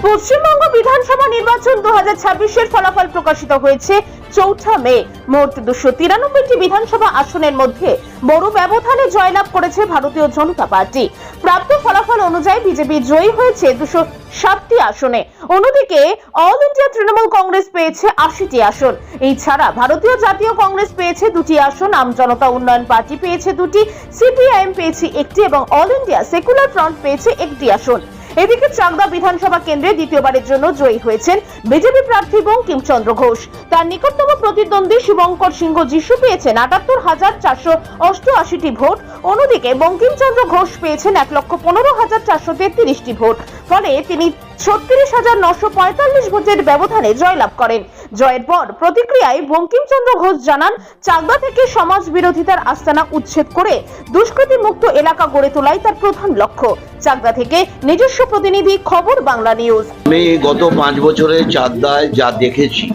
পশ্চিমবঙ্গ বিধানসভা নির্বাচন 2026 এর ফলাফল প্রকাশিত হয়েছে 4 মে। মোট 293টি বিধানসভা আসনের মধ্যে বড় ব্যবধানে জয়লাভ করেছে ভারতীয় জনতা পার্টি। প্রাপ্ত ফলাফল অনুযায়ী বিজেপি জয়ী হয়েছে 207টি আসনে। অন্যদিকে অল ইন্ডিয়া তৃণমূল কংগ্রেস পেয়েছে 80টি আসন। এই ছাড়া ভারতীয় জাতীয় কংগ্রেস পেয়েছে 2টি আসন, আম জনতা উন্নয়ন পার্টি পেয়েছে 2টি, সিপিআইএম পেয়েছে 1টি এবং অল ইন্ডিয়া সেকুলার ফ্রন্ট পেয়েছে 1টি আসন। এদিকে চাকদা বিধানসভা কেন্দ্রে দ্বিতীয়বারের জন্য জয়ী হয়েছেন বিজেপি প্রার্থী বঙ্কিমচন্দ্র ঘোষ। তার নিকটতম প্রতিদ্বন্দ্বী শুভঙ্কর সিংহ যিশু পেয়েছেন ৭৮,৪88টি ভোট। অন্যদিকে বঙ্কিমচন্দ্র ঘোষ পেয়েছেন ১,১৫,৪33টি ভোট। ফলে তিনি ৩৬,৯৪৫ ভোটের ব্যবধানে জয়লাভ করেন। জয়ের পর প্রতিক্রিয়ায় বঙ্কিমচন্দ্র ঘোষ জানান, চাকদা থেকে সমাজ বিরোধিতার আস্তানা উচ্ছেদ করে দুষ্কৃতি মুক্ত এলাকা গড়ে তোলাই তার প্রধান লক্ষ্য। চাকদা থেকে নিজস্ব প্রতিনিধি, খবর বাংলা নিউজ। আমি গত 5 বছরে চাকদায় যা দেখেছি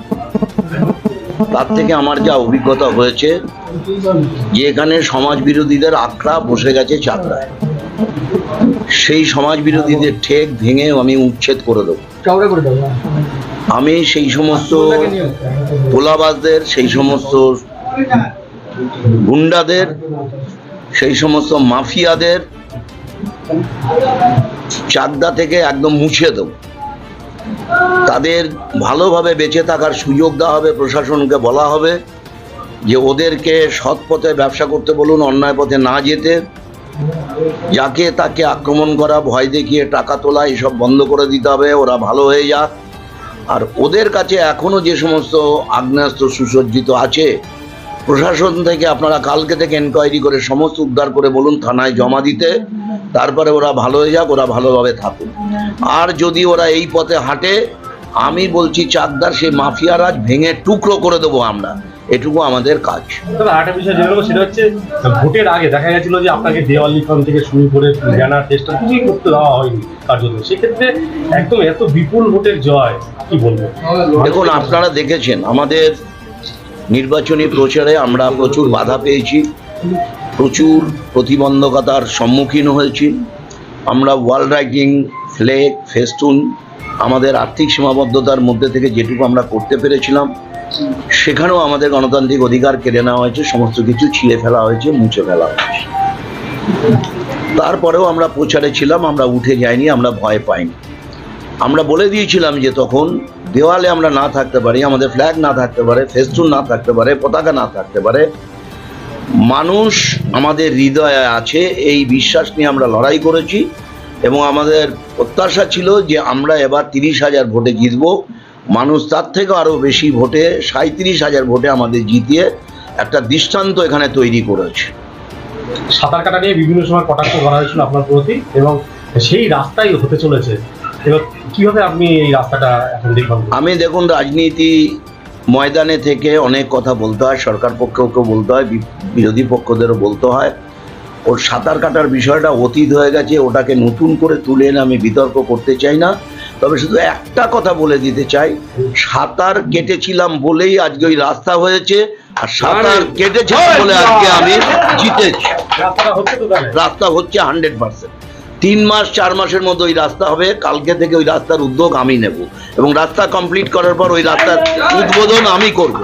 তার থেকে আমার যা অভিজ্ঞতা হয়েছে যে এখানে সমাজ বিরোধীদের আখড়া বসে গেছে চাকদায়, সেই সমাজ বিরোধীদের ঠেক ভেঙে আমি উচ্ছেদ করে দেবো। আমি সেই সমস্ত তোলাবাজদের, সেই সমস্ত গুন্ডাদের, সেই সমস্ত মাফিয়াদের চাকদা থেকে একদম মুছে দেব। তাদের ভালোভাবে বেঁচে থাকার সুযোগ দেওয়া হবে। প্রশাসনকে বলা হবে যে ওদেরকে সৎ পথে ব্যবসা করতে বলুন, অন্যায় পথে না যেতে। যাকে তাকে আক্রমণ করা, ভয় দেখিয়ে টাকা তোলা, এসব বন্ধ করে দিতে হবে। ওরা ভালো হয়ে যাক। আর ওদের কাছে এখনো যে সমস্ত আগ্নেয়াস্ত্র সুসজ্জিত আছে, প্রশাসন থেকে আপনারা কালকে থেকে এনকোয়ারি করে সমস্ত উদ্ধার করে বলুন থানায় জমা দিতে। তারপরে ওরা ভালো হয়ে যাক, ওরা ভালোভাবে থাকুক। আর যদি ওরা এই পথে হাঁটে, আমি বলছি চাকদার সেই মাফিয়া রাজ ভেঙে টুকরো করে দেবো আমরা। এটুকু আমাদের কাজ। তবে আরেকটা বিষয় যেটা সেটা হচ্ছে, ভোটের আগে দেখা গেছিল যে আপনাকে দেওয়ালিখন থেকে শুরু করে জানার চেষ্টা কিছুই করতে দেওয়া হয়নি কার্যত। সেক্ষেত্রে একদম এত বিপুল ভোটের জয়, কি বলবো? দেখুন, আপনারা দেখেছেন আমাদের নির্বাচনী প্রচারে আমরা প্রচুর বাধা পেয়েছি, প্রচুর প্রতিবন্ধকতার সম্মুখীন হয়েছি। আমরা ওয়াল রাইটিং, ফ্ল্যাগ, ফেস্টুন, আমাদের আর্থিক সীমাবদ্ধতার মধ্যে থেকে যেটুকু আমরা করতে পেরেছিলাম, সেখানেও আমাদের গণতান্ত্রিক অধিকার কেড়ে নেওয়া হয়েছে। সমস্ত কিছু ছিঁড়ে ফেলা হয়েছে, মুছে ফেলা হয়েছে। তারপরেও আমরা প্রচারে ছিলাম, আমরা উঠে যাইনি, আমরা ভয় পাইনি। আমরা বলে দিয়েছিলাম যে তখন দেওয়ালে আমরা না থাকতে পারি, আমাদের ফ্ল্যাগ না থাকতে পারে, ফেস্টুন না থাকতে পারে, পতাকা না থাকতে পারে, মানুষ আমাদের হৃদয়ে আছে, এই বিশ্বাস নিয়ে আমরা লড়াই করেছি। এবং আমাদের প্রত্যাশা ছিল যে আমরা এবার 30,000 ভোটে জিতব। মানুষ তার থেকে আরও বেশি ভোটে, 37,000 ভোটে আমাদের জিতিয়ে একটা দৃষ্টান্ত এখানে তৈরি করেছে। সাঁতার কাটা নিয়ে বিভিন্ন সময় কটাক্ষ করা হয়েছিল আপনার প্রতি, এবং সেই রাস্তাই হতে চলেছে। এবার কিভাবে আপনি এই রাস্তাটা এখন দেখবেন? আমি দেখুন, রাজনীতি ময়দানে থেকে অনেক কথা বলতে হয়, সরকার পক্ষকেও বলতে হয়, বিরোধী পক্ষদেরও বলতে হয়। ওর সাঁতার কাটার বিষয়টা অতীত হয়ে গেছে, ওটাকে নতুন করে তুলে এনে আমি বিতর্ক করতে চাই না। তবে শুধু একটা কথা বলে দিতে চাই, সাঁতার কেটেছিলাম বলেই আজকে ওই রাস্তা হয়েছে, আর সাঁতার কেটেছিলাম বলে আজকে আমি জিতেছি। রাস্তা হচ্ছে 100%। 3 মাস 4 মাসের মধ্যে ওই রাস্তা হবে। কালকে থেকে ওই রাস্তার উদ্যোগ আমি নেব এবং রাস্তা কমপ্লিট করার পর ওই রাস্তার উদ্বোধন আমি করব।